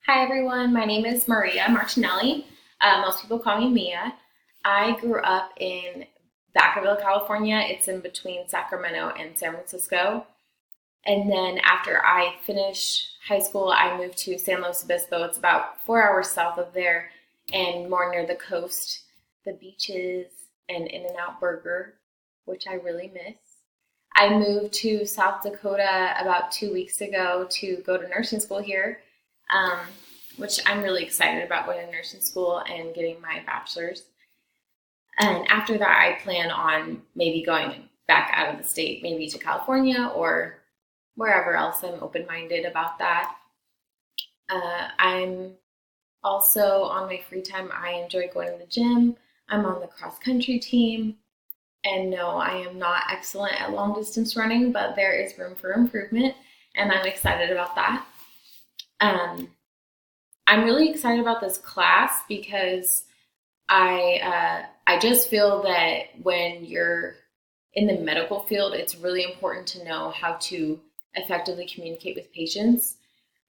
Hi everyone, my name is Maria Martinelli. Most people call me Mia. I grew up in Vacaville, California. It's in between Sacramento and San Francisco. And then after I finished high school, I moved to San Luis Obispo. It's about 4 hours south of there and more near the coast, the beaches, and In-N-Out Burger, which I really miss. I moved to South Dakota about 2 weeks ago to go to nursing school here, um, which I'm really excited about going to nursing school and getting my bachelor's. And after that, I plan on maybe going back out of the state, maybe to California or wherever else. I'm open minded about that. I'm also on my free time, I enjoy going to the gym. I'm on the cross country team. And no, I am not excellent at long distance running, but there is room for improvement, and I'm excited about that. Um, I'm really excited about this class because I just feel that when you're in the medical field, it's really important to know how to effectively communicate with patients.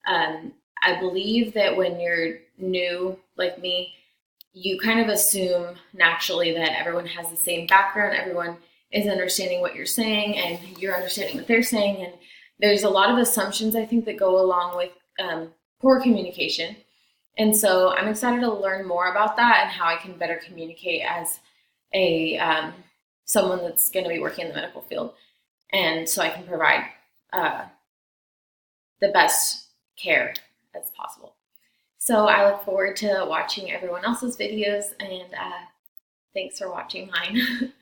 I believe that when you're new, like me, you kind of assume naturally that everyone has the same background, everyone is understanding what you're saying, and you're understanding what they're saying. And there's a lot of assumptions, I think, that go along with poor communication. And so I'm excited to learn more about that and how I can better communicate as a someone that's going to be working in the medical field, and so I can provide uh, the best care as possible. So I look forward to watching everyone else's videos, and thanks for watching mine.